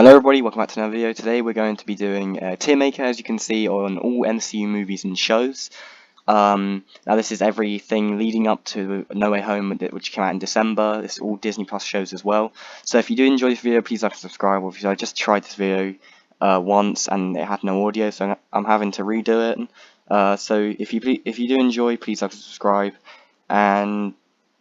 Hello everybody, welcome back to another video. Today we're going to be doing a tier maker, as you can see, on all MCU movies and shows. Now this is everything leading up to No Way Home, which came out in December. This is all Disney Plus shows as well. So if you do enjoy this video, please like and subscribe. Obviously I just tried this video once and it had no audio, so I'm having to redo it. So if you do enjoy, please like and subscribe. And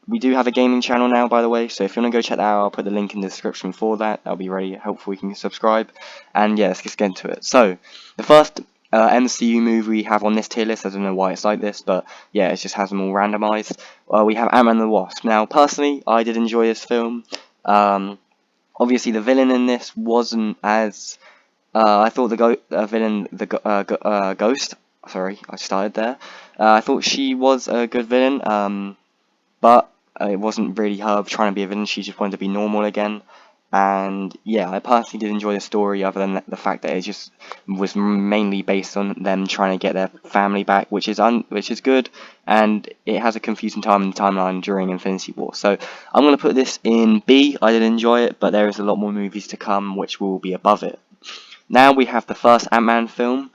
we do have a gaming channel now, by the way, so if you want to go check that out, I'll put the link in the description for that. That'll be really helpful. You can subscribe. And yeah, let's just get into it. So, the first MCU movie we have on this tier list, I don't know why it's like this, but yeah, it just has them all randomized. We have Ant-Man and the Wasp. Now, personally, I did enjoy this film. Obviously, the villain in this wasn't as... I thought the Ghost... Sorry, I started there. I thought she was a good villain, but it wasn't really her trying to be a villain, she just wanted to be normal again. And yeah, I personally did enjoy the story, other than the fact that it just was mainly based on them trying to get their family back, which is good, and it has a confusing timeline during Infinity War. So I'm going to put this in B. I did enjoy it, but there is a lot more movies to come which will be above it. Now we have the first Ant-Man film.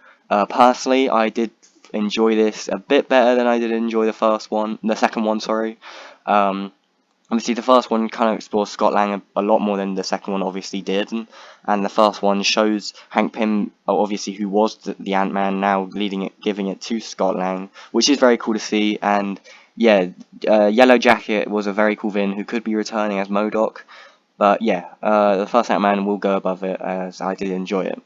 Personally, I did enjoy this a bit better than I did enjoy the second one, sorry. Obviously the first one kind of explores Scott Lang a lot more than the second one obviously did, and the first one shows Hank Pym, obviously, who was the Ant-Man, now giving it to Scott Lang, which is very cool to see. And yeah, Yellow Jacket was a very cool villain who could be returning as MODOK, but yeah, the first Ant-Man will go above it, as I did enjoy it.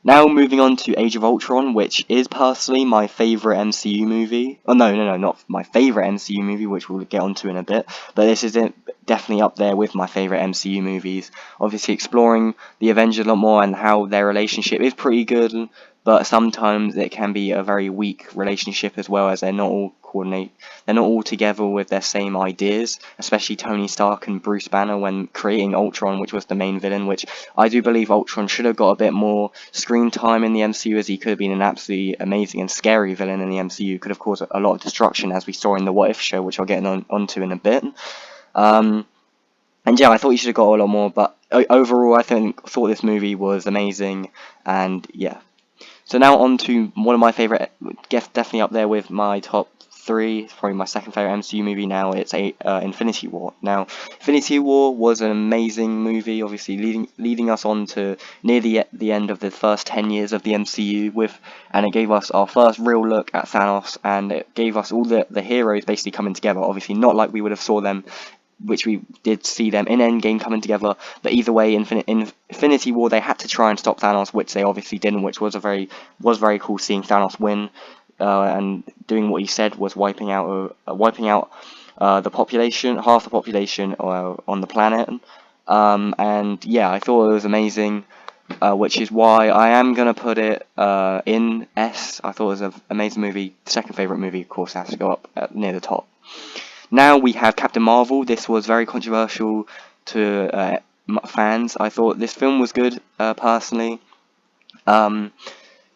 Now moving on to Age of Ultron, which is personally my favourite MCU movie. Oh no, not my favourite MCU movie, which we'll get onto in a bit. But this is definitely up there with my favourite MCU movies. Obviously exploring the Avengers a lot more and how their relationship is pretty good, but sometimes it can be a very weak relationship as well, as they're not all together with their same ideas, especially Tony Stark and Bruce Banner when creating Ultron, which was the main villain, which I do believe Ultron should have got a bit more screen time in the MCU, as he could have been an absolutely amazing and scary villain in the MCU, could have caused a lot of destruction, as we saw in the What If show, which I'll get onto in a bit. And yeah, I thought he should have got a lot more, but overall I thought this movie was amazing, and yeah. So now on to one of my favourite, definitely up there with my top 3, it's probably my second favourite MCU movie now. It's Infinity War. Now, Infinity War was an amazing movie, obviously leading us on to near the end of the first 10 years of the MCU, and it gave us our first real look at Thanos, and it gave us all the heroes basically coming together. Obviously not like we would have saw them, which we did see them in Endgame coming together, but either way, in Infinity War they had to try and stop Thanos, which they obviously didn't, which was very cool seeing Thanos win, and doing what he said was wiping out the population, half the population on the planet. And yeah, I thought it was amazing, which is why I am gonna put it in S. I thought it was an amazing movie. Second favourite movie, of course, has to go up near the top. Now we have Captain Marvel. This was very controversial to fans. I thought this film was good, personally.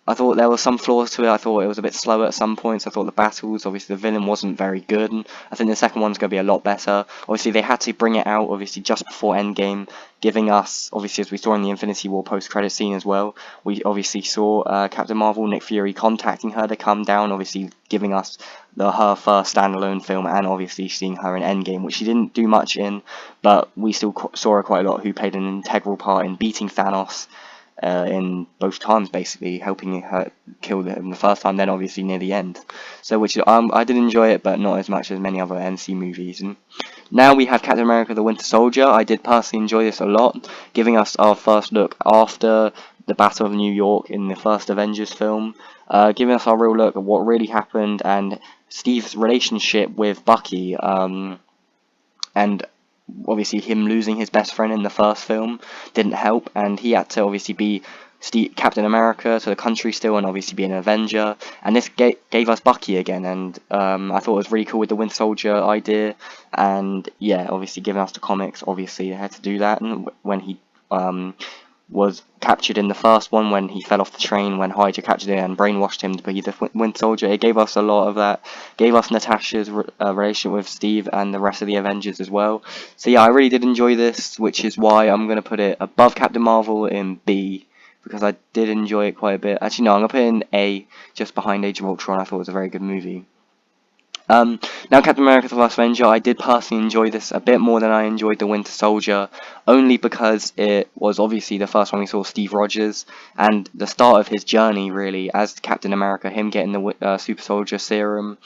I thought there were some flaws to it. I thought it was a bit slow at some points. I thought the battles, obviously the villain wasn't very good, and I think the second one's going to be a lot better. Obviously they had to bring it out, obviously, just before Endgame, giving us, obviously, as we saw in the Infinity War post-credit scene as well, we obviously saw Captain Marvel, Nick Fury, contacting her to come down, obviously giving us her first standalone film, and obviously seeing her in Endgame, which she didn't do much in, but we still saw her quite a lot, who played an integral part in beating Thanos, in both times, basically helping her kill him the first time, then obviously near the end. So which I did enjoy it, but not as much as many other MCU movies. And now we have Captain America: The Winter Soldier. I did personally enjoy this a lot, giving us our first look after the Battle of New York in the first Avengers film, giving us our real look at what really happened, and Steve's relationship with Bucky, and obviously him losing his best friend in the first film didn't help, and he had to obviously be Captain America to the country still, and obviously be an Avenger, and this gave us Bucky again, and I thought it was really cool with the Winter Soldier idea, and yeah, obviously giving us the comics, obviously they had to do that, and when he was captured in the first one when he fell off the train, when Hydra captured him and brainwashed him to be the Winter Soldier. It gave us a lot of that. Gave us Natasha's relationship with Steve and the rest of the Avengers as well. So yeah, I really did enjoy this, which is why I'm going to put it above Captain Marvel in B, because I did enjoy it quite a bit. Actually, no, I'm going to put it in A, just behind Age of Ultron. I thought it was a very good movie. Now Captain America: The Last Avenger, I did personally enjoy this a bit more than I enjoyed The Winter Soldier, only because it was obviously the first one we saw Steve Rogers, and the start of his journey, really, as Captain America, him getting the Super Soldier Serum,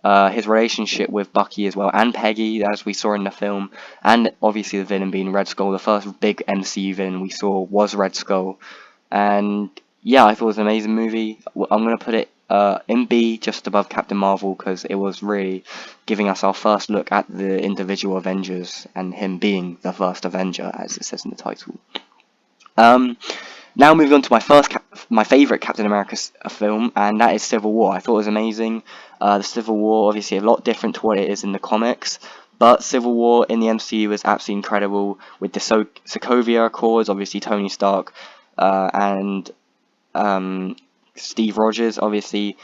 his relationship with Bucky as well, and Peggy, as we saw in the film, and obviously the villain being Red Skull. The first big MCU villain we saw was Red Skull, and yeah, I thought it was an amazing movie. I'm going to put it in B, just above Captain Marvel, because it was really giving us our first look at the individual Avengers, and him being the first Avenger, as it says in the title. Now moving on to my favourite Captain America film, and that is Civil War. I thought it was amazing. The Civil War, obviously a lot different to what it is in the comics, but Civil War in the MCU was absolutely incredible, with the Sokovia Accords, obviously Tony Stark and Steve Rogers. Obviously,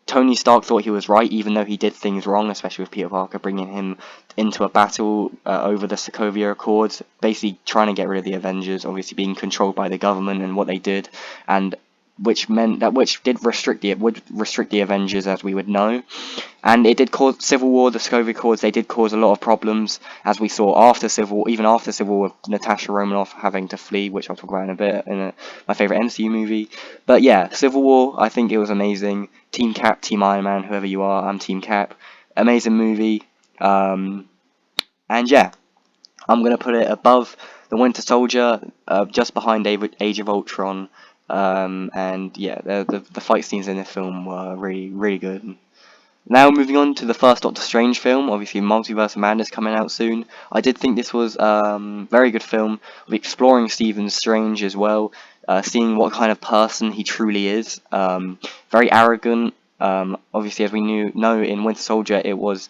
Tony Stark thought he was right, even though he did things wrong, especially with Peter Parker bringing him into a battle over the Sokovia Accords, basically trying to get rid of the Avengers, obviously being controlled by the government and what they did, and which would restrict the Avengers, as we would know. And it did cause Civil War, the Sokovia Accords, they did cause a lot of problems, as we saw even after Civil War, with Natasha Romanoff having to flee, which I'll talk about in a bit, in my favourite MCU movie. But yeah, Civil War, I think it was amazing. Team Cap, Team Iron Man, whoever you are, I'm Team Cap. Amazing movie. And yeah, I'm going to put it above The Winter Soldier, just behind Age of Ultron. And yeah, the fight scenes in this film were really, really good. Now moving on to the first Doctor Strange film, obviously Multiverse of Madness coming out soon. I did think this was very good film, of exploring Stephen Strange as well, seeing what kind of person he truly is. Very arrogant. Obviously, as we know in Winter Soldier, it was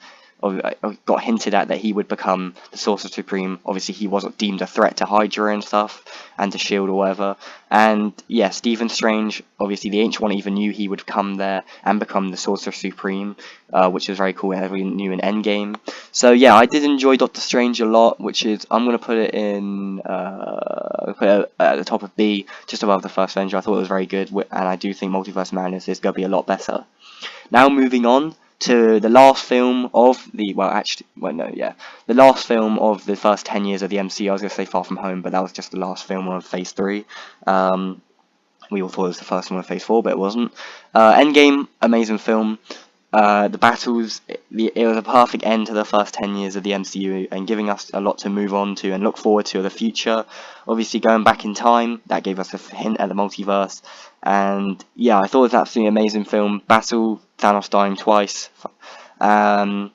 got hinted at that he would become the Sorcerer Supreme. Obviously, he wasn't deemed a threat to Hydra and stuff, and to S.H.I.E.L.D. or whatever. And yeah, Stephen Strange, obviously the Ancient One even knew he would come there and become the Sorcerer Supreme, which is very cool, as we knew in Endgame. So yeah, I did enjoy Doctor Strange a lot, which is, I'm going to put it in, at the top of B, just above the first Avenger. I thought it was very good, and I do think Multiverse of Madness is going to be a lot better. Now moving on to the last film of the, the last film of the first 10 years of the MCU. I was going to say Far From Home, but that was just the last film of Phase 3. We all thought it was the first one of Phase 4, but it wasn't. Endgame, amazing film. The battles, it was a perfect end to the first 10 years of the MCU, and giving us a lot to move on to and look forward to the future. Obviously, going back in time, that gave us a hint at the multiverse. And yeah, I thought it was an absolutely amazing film. Battle, Thanos dying twice. And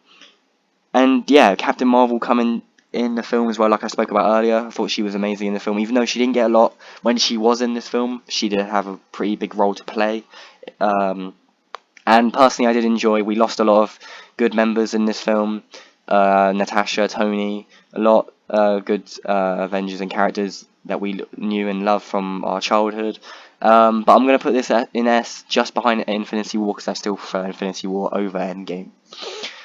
yeah, Captain Marvel coming in the film as well, like I spoke about earlier. I thought she was amazing in the film, even though she didn't get a lot when she was in this film. She did have a pretty big role to play. And personally, I did enjoy. We lost a lot of good members in this film. Natasha, Tony, a lot good Avengers and characters that we knew and loved from our childhood. But I'm going to put this in S, just behind Infinity War, because I still prefer Infinity War over Endgame.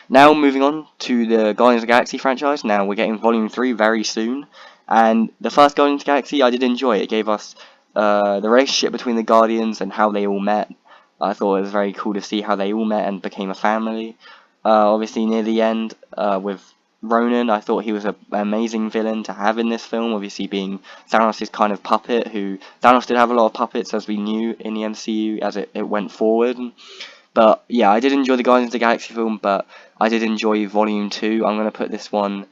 Now moving on to the Guardians of the Galaxy franchise. Now we're getting Volume 3 very soon. And the first Guardians of the Galaxy, I did enjoy. It gave us the relationship between the Guardians and how they all met. I thought it was very cool to see how they all met and became a family. Obviously, near the end, with Ronan, I thought he was an amazing villain to have in this film. Obviously, being Thanos' kind of puppet, who Thanos did have a lot of puppets, as we knew in the MCU as it went forward. But yeah, I did enjoy the Guardians of the Galaxy film, but I did enjoy Volume 2. I'm going to put this one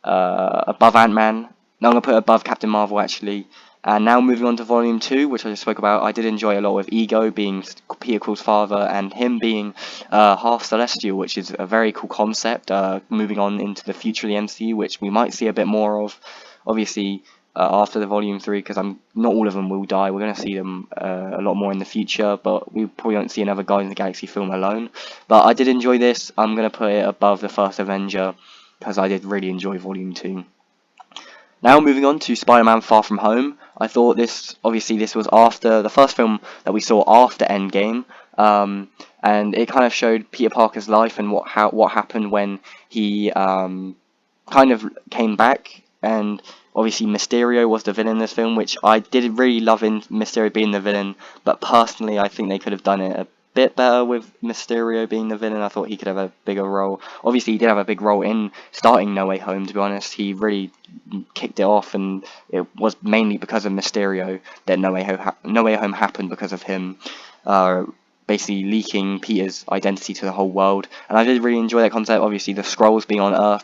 above Ant-Man. No, I'm going to put it above Captain Marvel, actually. And now moving on to Volume 2, which I just spoke about, I did enjoy a lot with Ego being Peter Quill's father, and him being half Celestial, which is a very cool concept, moving on into the future of the MCU, which we might see a bit more of, obviously, after the Volume 3, because not all of them will die. We're going to see them a lot more in the future, but we probably won't see another Guardians of the Galaxy film alone. But I did enjoy this. I'm going to put it above the first Avenger, because I did really enjoy Volume 2. Now moving on to Spider-Man Far From Home. I thought obviously this was after the first film that we saw after Endgame, and it kind of showed Peter Parker's life and what happened when he kind of came back. And obviously Mysterio was the villain in this film, which I did really love in Mysterio being the villain, but personally I think they could have done it a bit better with Mysterio being the villain. I thought he could have a bigger role. Obviously he did have a big role in starting No Way Home, to be honest. He really kicked it off, and it was mainly because of Mysterio that No Way Home happened, because of him basically leaking Peter's identity to the whole world. And I did really enjoy that concept. Obviously the Skrulls being on Earth,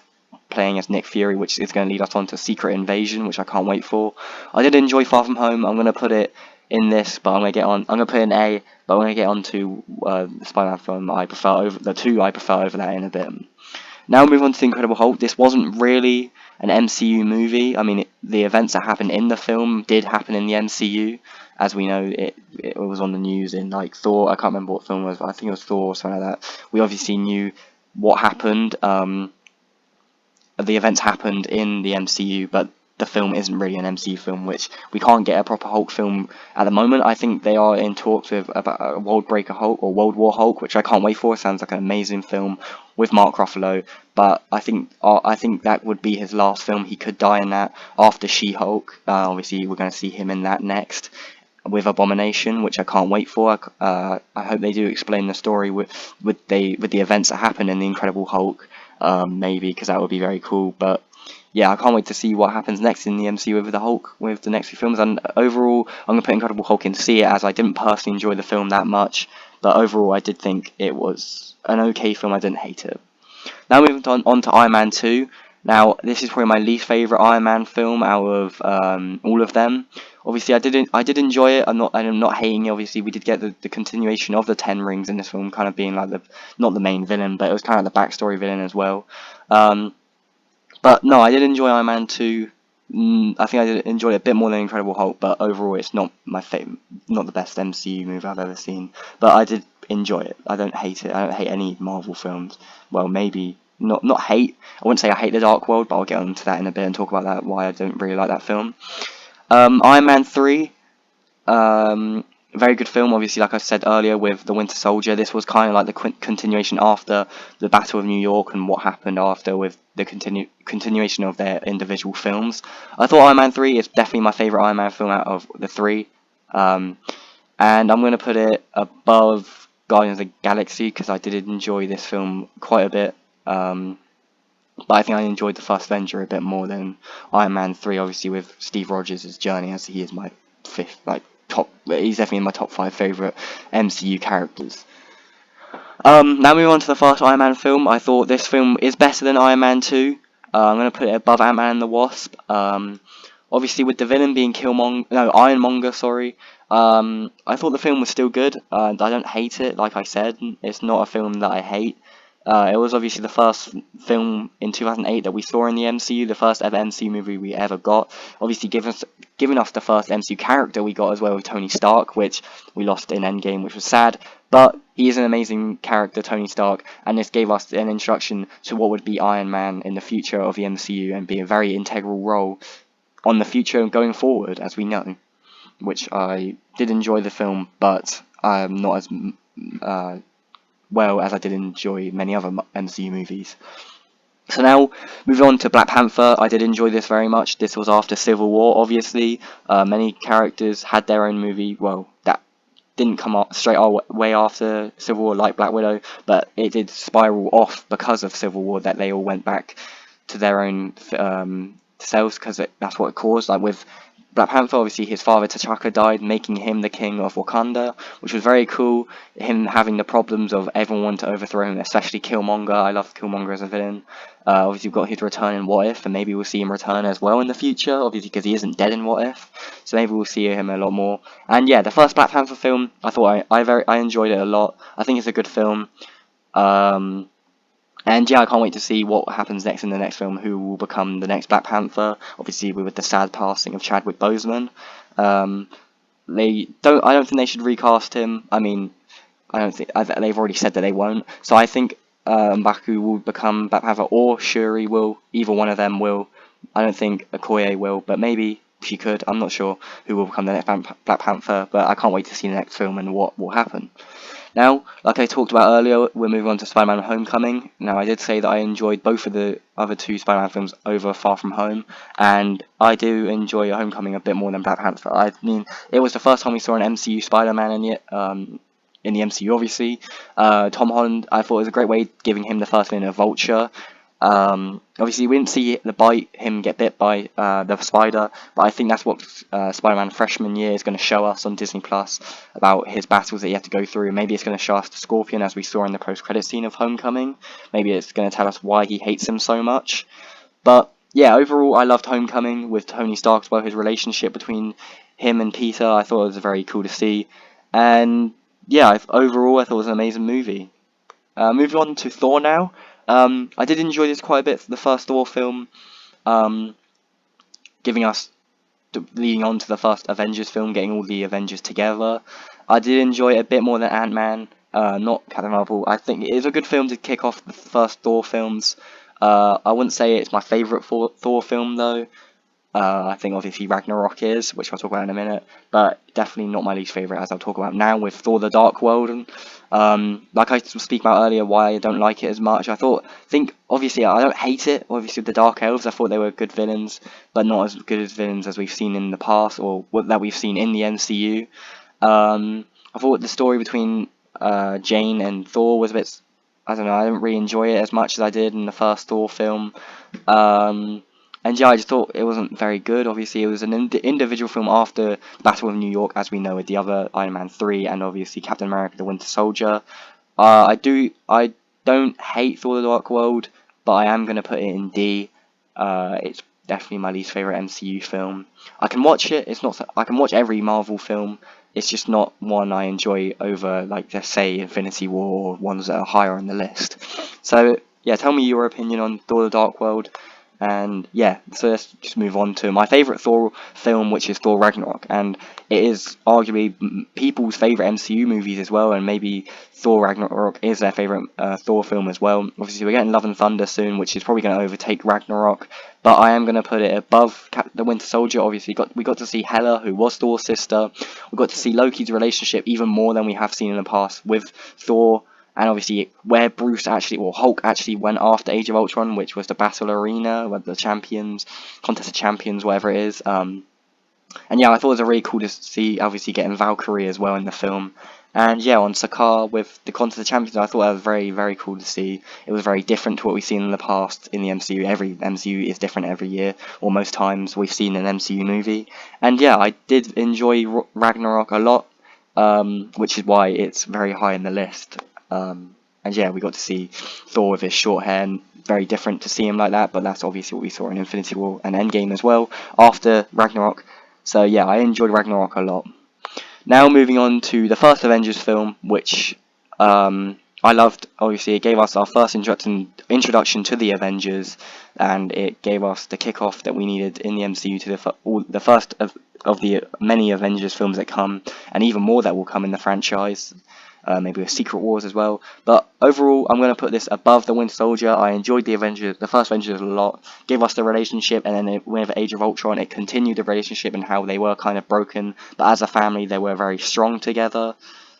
playing as Nick Fury, which is going to lead us on to Secret Invasion, which I can't wait for. I did enjoy Far From Home. I'm going to put it in this, but I'm going to put it in A, but I'm going to get on to the Spider-Man film I prefer over the two I prefer over that in a bit. Now move on to The Incredible Hulk. This wasn't really an MCU movie. I mean, the events that happened in the film did happen in the MCU. As we know, it was on the news in like Thor. I can't remember what film it was, but I think it was Thor or something like that. We obviously knew what happened. The events happened in the MCU, but the film isn't really an MCU film, which we can't get a proper Hulk film at the moment. I think they are in talks with about a World Breaker Hulk or World War Hulk, which I can't wait for. It sounds like an amazing film with Mark Ruffalo, but I think that would be his last film. He could die in that after She-Hulk. Obviously, we're going to see him in that next with Abomination, which I can't wait for. I hope they do explain the story with the events that happen in the Incredible Hulk. Maybe, because that would be very cool. But yeah, I can't wait to see what happens next in the MCU with the Hulk, with the next few films. And overall, I'm going to put Incredible Hulk in C, as I didn't personally enjoy the film that much, but overall I did think it was an okay film. I didn't hate it. Now moving on to Iron Man 2. Now, this is probably my least favourite Iron Man film out of all of them. Obviously, I did enjoy it. I'm not hating it. Obviously, we did get the continuation of the Ten Rings in this film, kind of being like not the main villain, but it was kind of the backstory villain as well. But no, I did enjoy Iron Man 2. I think I did enjoy it a bit more than Incredible Hulk, but overall, it's not my favorite, not the best MCU movie I've ever seen. But I did enjoy it. I don't hate it. I don't hate any Marvel films. Well, maybe not hate. I wouldn't say I hate The Dark World, but I'll get onto that in a bit and talk about that, why I don't really like that film. Iron Man 3, very good film. Obviously, like I said earlier, with the Winter Soldier, this was kind of like the continuation after the Battle of New York and what happened after, with the continuation of their individual films. I thought Iron Man 3 is definitely my favourite Iron Man film out of the three, and I'm going to put it above Guardians of the Galaxy, because I did enjoy this film quite a bit. But I think I enjoyed the first Avenger a bit more than Iron Man 3, obviously with Steve Rogers' journey, as he is my fifth, he's definitely in my top 5 favourite MCU characters. Now moving on to the first Iron Man film. I thought this film is better than Iron Man 2. I'm going to put it above Ant-Man and the Wasp. Obviously with the villain being Ironmonger, sorry. I thought the film was still good. I don't hate it, like I said. It's not a film that I hate. It was obviously the first film in 2008 that we saw in the MCU, the first ever MCU movie we ever got. Obviously giving us the first MCU character we got as well, with Tony Stark, which we lost in Endgame, which was sad. But he is an amazing character, Tony Stark, and this gave us an introduction to what would be Iron Man in the future of the MCU, and be a very integral role on the future going forward, as we know. Which I did enjoy the film, but not as well as I did enjoy many other MCU movies. So now, moving on to Black Panther, I did enjoy this very much. This was after Civil War, obviously. Many characters had their own movie, well, that didn't come up straight away after Civil War, like Black Widow, but it did spiral off because of Civil War, that they all went back to their own selves, because that's what it caused. Like with Black Panther, obviously his father T'Chaka died, making him the king of Wakanda, which was very cool. Him having the problems of everyone wanting to overthrow him, especially Killmonger. I love Killmonger as a villain. Obviously we've got his return in What If, and maybe we'll see him return as well in the future, obviously because he isn't dead in What If, so maybe we'll see him a lot more. And yeah, the first Black Panther film, I thought I enjoyed it a lot. I think it's a good film. And yeah, I can't wait to see what happens next in the next film, who will become the next Black Panther, obviously with the sad passing of Chadwick Boseman. I don't think they should recast him. I mean, they've already said that they won't. So I think M'Baku will become Black Panther, or Shuri will. Either one of them will. I don't think Okoye will, but maybe she could. I'm not sure who will become the next Black Panther, but I can't wait to see the next film and what will happen. Now, like I talked about earlier, we're moving on to SpiderMan Homecoming. Now, I did say that I enjoyed both of the other two Spider-Man films over Far From Home, and I do enjoy Homecoming a bit more than Black Panther. I mean, it was the first time we saw an MCU Spider-Man in the MCU, obviously. Tom Holland, I thought it was a great way giving him the first villain of Vulture. Obviously, we didn't see him get bit by the spider, but I think that's what Spider-Man freshman year is going to show us on Disney Plus about his battles that he had to go through. Maybe it's going to show us the Scorpion as we saw in the post-credit scene of Homecoming. Maybe it's going to tell us why he hates him so much. But yeah, overall, I loved Homecoming with Tony Stark as well. His relationship between him and Peter, I thought it was very cool to see. And yeah, overall, I thought it was an amazing movie. Moving on to Thor now. I did enjoy this quite a bit, the first Thor film, giving us, leading on to the first Avengers film, getting all the Avengers together. I did enjoy it a bit more than Ant-Man, not Captain Marvel. I think it is a good film to kick off the first Thor films. I wouldn't say it's my favourite Thor film though. I think obviously Ragnarok is, which I'll talk about in a minute, but definitely not my least favourite, as I'll talk about now with Thor the Dark World. And like I was speaking about earlier, why I don't like it as much. Think obviously I don't hate it. Obviously the Dark Elves, I thought they were good villains, but not as good as villains as we've seen in the past, or that we've seen in the MCU. I thought the story between Jane and Thor was a bit, I don't know, I didn't really enjoy it as much as I did in the first Thor film. And yeah, I just thought it wasn't very good. Obviously, it was an individual film after Battle of New York, as we know, with the other Iron Man 3, and obviously Captain America: The Winter Soldier. I don't hate Thor: The Dark World, but I am gonna put it in D. It's definitely my least favorite MCU film. I can watch it. I can watch every Marvel film. It's just not one I enjoy over, like, let's say, Infinity War, or ones that are higher on the list. So yeah, tell me your opinion on Thor: The Dark World. And yeah, so let's just move on to my favourite Thor film, which is Thor Ragnarok, and it is arguably people's favourite MCU movies as well, and maybe Thor Ragnarok is their favourite Thor film as well. Obviously we're getting Love and Thunder soon, which is probably going to overtake Ragnarok, but I am going to put it above the Winter Soldier. Obviously we got to see Hela, who was Thor's sister. We got to see Loki's relationship even more than we have seen in the past with Thor. And obviously, where Hulk actually went after Age of Ultron, which was the battle arena, where the champions, contest of champions, whatever it is. And yeah, I thought it was really cool to see, obviously, getting Valkyrie as well in the film. And yeah, on Sakaar with the contest of champions, I thought that was very, very cool to see. It was very different to what we've seen in the past in the MCU. Every MCU is different every year, or most times we've seen an MCU movie. And yeah, I did enjoy Ragnarok a lot, which is why it's very high in the list. And yeah, we got to see Thor with his short hair, and very different to see him like that, but that's obviously what we saw in Infinity War and Endgame as well, after Ragnarok. So yeah, I enjoyed Ragnarok a lot. Now moving on to the first Avengers film, which I loved. Obviously it gave us our first introduction to the Avengers, and it gave us the kickoff that we needed in the MCU to the first of the many Avengers films that come, and even more that will come in the franchise. Maybe with Secret Wars as well. But overall, I'm going to put this above the Winter Soldier. I enjoyed the first Avengers a lot. Gave us the relationship, and then with Age of Ultron, it continued the relationship and how they were kind of broken. But as a family, they were very strong together.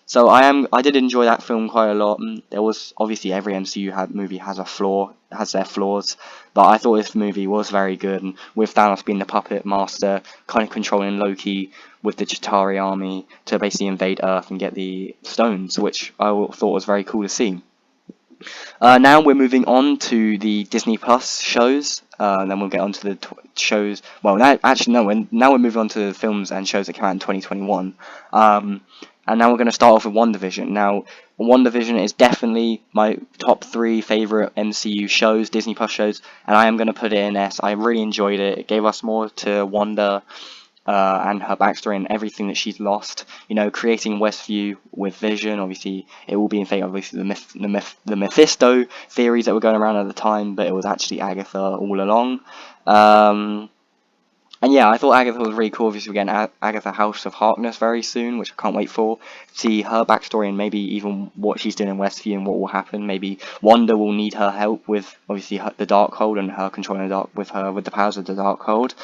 So I did enjoy that film quite a lot. There was obviously every MCU movie has their flaws, but I thought this movie was very good. And with Thanos being the puppet master, kind of controlling Loki with the Chitauri army to basically invade Earth and get the stones, which I thought was very cool to see. Now we're moving on to the Disney Plus shows. Then we'll get on to the shows. Well, now we're moving on to the films and shows that came out in 2021. And now we're going to start off with WandaVision. Now, WandaVision is definitely my top 3 favourite MCU shows, Disney Plus shows, and I am going to put it in S. I really enjoyed it. It gave us more to Wanda and her backstory and everything that she's lost. You know, creating Westview with Vision. Obviously, it will be in favour of the Mephisto theories that were going around at the time, but it was actually Agatha all along. And yeah, I thought Agatha was really cool. Obviously, we're getting Agatha House of Harkness very soon, which I can't wait for. See her backstory and maybe even what she's doing in Westview and what will happen. Maybe Wanda will need her help with obviously the Darkhold and her controlling the dark with the powers of the Darkhold.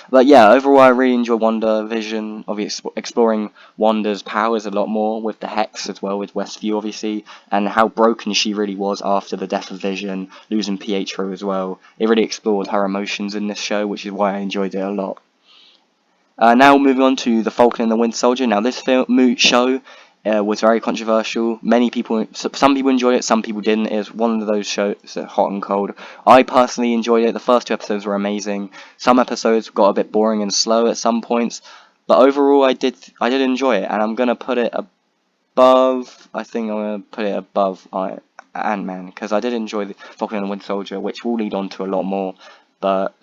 But yeah, overall, I really enjoy WandaVision. Obviously, exploring Wanda's powers a lot more with the Hex as well, with Westview obviously, and how broken she really was after the death of Vision, losing Pietro as well. It really explored her emotions in this show, which is why I enjoyed it a lot. Now moving on to The Falcon and the Winter Soldier. Now this show was very controversial. Many people, some people enjoyed it, some people didn't. It was one of those shows hot and cold. I personally enjoyed it. The first 2 episodes were amazing. Some episodes got a bit boring and slow at some points, but overall I did enjoy it, and I'm gonna put it above. I think I'm gonna put it above Ant-Man, because I did enjoy The Falcon and the Winter Soldier, which will lead on to a lot more. But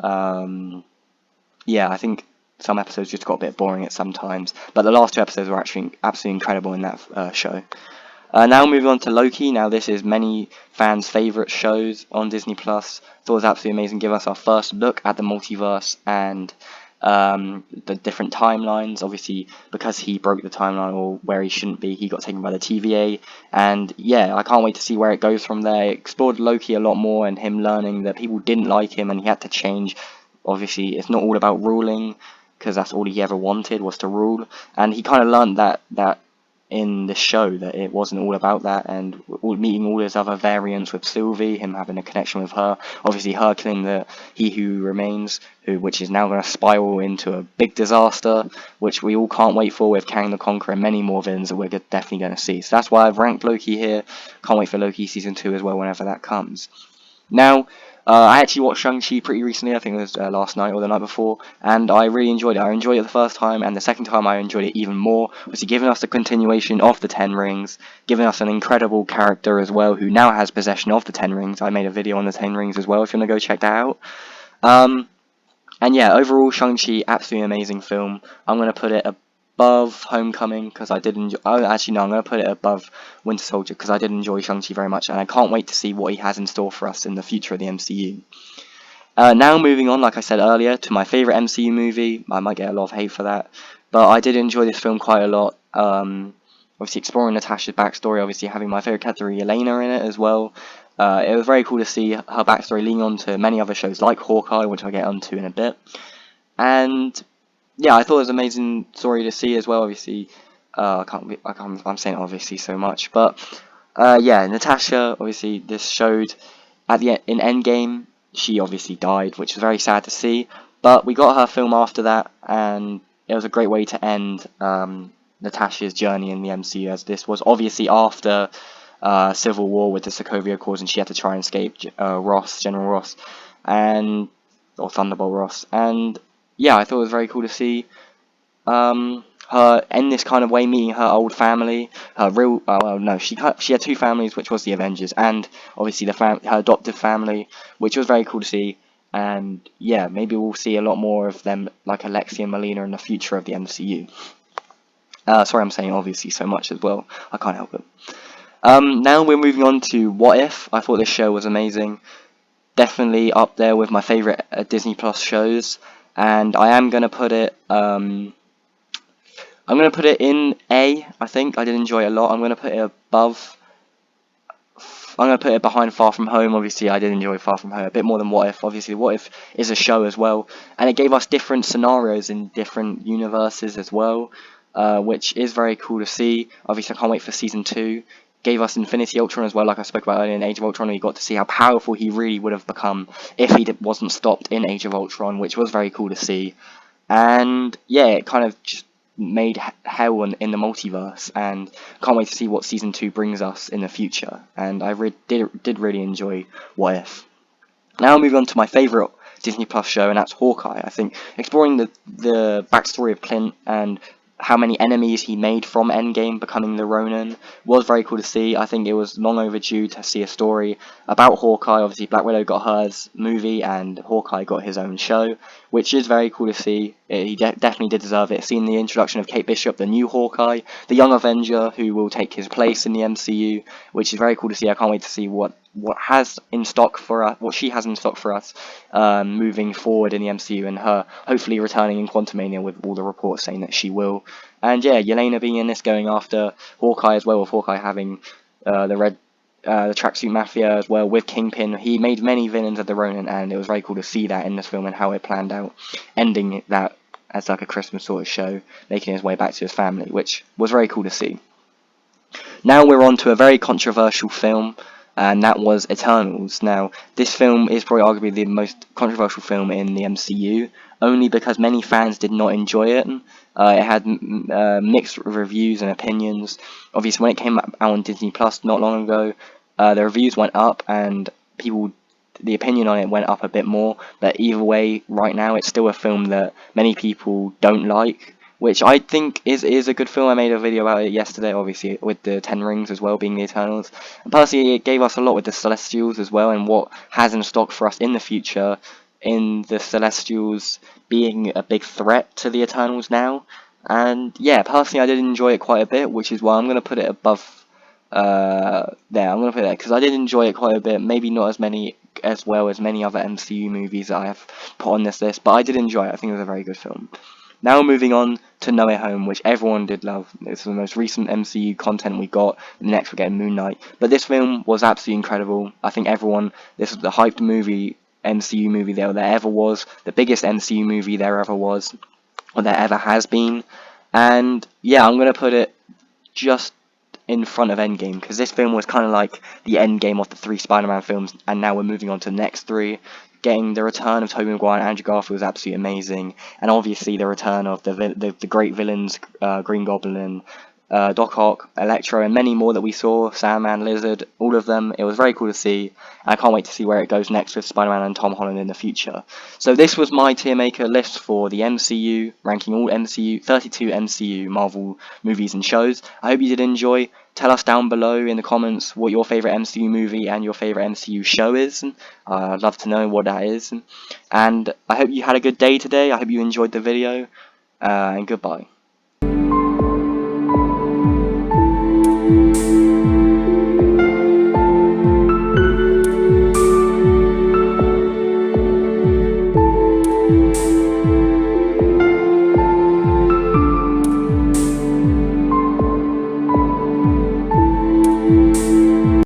yeah, I think some episodes just got a bit boring at some times, but the last 2 episodes were actually absolutely incredible in that show. Now moving on to Loki. Now this is many fans' favourite shows on Disney Plus. Thought it was absolutely amazing. Give us our first look at the multiverse and the different timelines. Obviously, because he broke the timeline or where he shouldn't be, he got taken by the TVA. And yeah, I can't wait to see where it goes from there. It explored Loki a lot more and him learning that people didn't like him and he had to change. Obviously, it's not all about ruling, because that's all he ever wanted was to rule, and he kind of learned that in the show, that it wasn't all about that, and meeting all his other variants with Sylvie, him having a connection with her, obviously her killing the He Who Remains, which is now going to spiral into a big disaster, which we all can't wait for, with Kang the Conqueror and many more villains that we're definitely going to see. So that's why I've ranked Loki here. Can't wait for Loki Season 2 as well, whenever that comes. Now, I actually watched ShangChi pretty recently. I think it was last night or the night before, and I really enjoyed it. I enjoyed it the first time, and the second time I enjoyed it even more. Obviously, giving us the continuation of the Ten Rings, giving us an incredible character as well, who now has possession of the Ten Rings. I made a video on the Ten Rings as well, if you want to go check that out. And yeah, overall, ShangChi, absolutely amazing film. I'm going to put it above Homecoming, because I did enjoy. Oh, actually, no, I'm going to put it above Winter Soldier, because I did enjoy ShangChi very much, and I can't wait to see what he has in store for us in the future of the MCU. Now moving on, like I said earlier, to my favourite MCU movie. I might get a lot of hate for that, but I did enjoy this film quite a lot. Obviously exploring Natasha's backstory, obviously having my favourite character Elena in it as well. It was very cool to see her backstory leading on to many other shows like Hawkeye, which I'll get onto in a bit. And yeah, I thought it was an amazing story to see as well. Obviously, I'm saying obviously so much, but yeah, Natasha. Obviously, this showed at in Endgame, she obviously died, which was very sad to see. But we got her film after that, and it was a great way to end Natasha's journey in the MCU, as this was obviously after Civil War with the Sokovia Accords, and she had to try and escape General Ross, or Thunderbolt Ross. And yeah, I thought it was very cool to see her in this kind of way, meeting her old family, her real, well, no, she had 2 families, which was the Avengers, and obviously her adoptive family, which was very cool to see. And yeah, maybe we'll see a lot more of them, like Alexia and Melina, in the future of the MCU. Sorry, I'm saying obviously so much as well. I can't help it. Now we're moving on to What If. I thought this show was amazing. Definitely up there with my favourite Disney Plus shows, and I am gonna put it. I'm going to put it in A, I think. I did enjoy it a lot. I'm going to put it above. I'm going to put it behind Far From Home. Obviously, I did enjoy Far From Home a bit more than What If. Obviously, What If is a show as well. And it gave us different scenarios in different universes as well, which is very cool to see. Obviously, I can't wait for Season 2. Gave us Infinity Ultron as well, like I spoke about earlier in Age of Ultron. We got to see how powerful he really would have become if he wasn't stopped in Age of Ultron, which was very cool to see. And yeah, it kind of just made hell in the multiverse, and can't wait to see what Season 2 brings us in the future. And I did really enjoy What If. Now moving on to my favourite Disney Plus show, and that's Hawkeye. I think exploring the backstory of Clint and how many enemies he made from Endgame becoming the Ronin was very cool to see. I think it was long overdue to see a story about Hawkeye. Obviously, Black Widow got hers movie and Hawkeye got his own show, which is very cool to see. He definitely did deserve it. Seeing the introduction of Kate Bishop, the new Hawkeye, the young Avenger who will take his place in the MCU, which is very cool to see. I can't wait to see what has in stock for us, what she has in stock for us, moving forward in the MCU, and her hopefully returning in Quantumania with all the reports saying that she will. And yeah, Yelena being in this, going after Hawkeye as well, with Hawkeye having the tracksuit mafia as well with Kingpin. He made many villains of the Ronin, and it was very cool to see that in this film and how it planned out, ending that as like a Christmas sort of show, making his way back to his family, which was very cool to see. Now we're on to a very controversial film, and that was Eternals. Now, this film is probably arguably the most controversial film in the MCU, only because many fans did not enjoy it. It had mixed reviews and opinions. Obviously, when it came out on Disney Plus not long ago, the reviews went up, and the opinion on it went up a bit more. But either way, right now, it's still a film that many people don't like, which I think is a good film. I made a video about it yesterday, obviously, with the Ten Rings as well being the Eternals. And personally, it gave us a lot with the Celestials as well, and what has in stock for us in the future, in the Celestials being a big threat to the Eternals now. And yeah, personally, I did enjoy it quite a bit, which is why I'm going to put it above there. I'm going to put it there, because I did enjoy it quite a bit, maybe not as well as many other MCU movies that I have put on this list, but I did enjoy it. I think it was a very good film. Now moving on to No Way Home, which everyone did love. It's the most recent MCU content we got. Next we're getting Moon Knight. But this film was absolutely incredible. I think this was the hyped MCU movie there ever was. The biggest MCU movie there ever was, or there ever has been. And yeah, I'm going to put it just in front of Endgame, because this film was kind of like the Endgame of the 3 Spider-Man films, and now we're moving on to the next 3. Getting the return of Tobey Maguire and Andrew Garfield was absolutely amazing, and obviously the return of the great villains, Green Goblin, Doc Ock, Electro, and many more that we saw, Sandman, Lizard, all of them. It was very cool to see, and I can't wait to see where it goes next with Spider-Man and Tom Holland in the future. So this was my tier maker list for the MCU, ranking all 32 MCU Marvel movies and shows. I hope you did enjoy. Tell us down below in the comments what your favourite MCU movie and your favourite MCU show is. I'd love to know what that is. And I hope you had a good day today. I hope you enjoyed the video. And goodbye.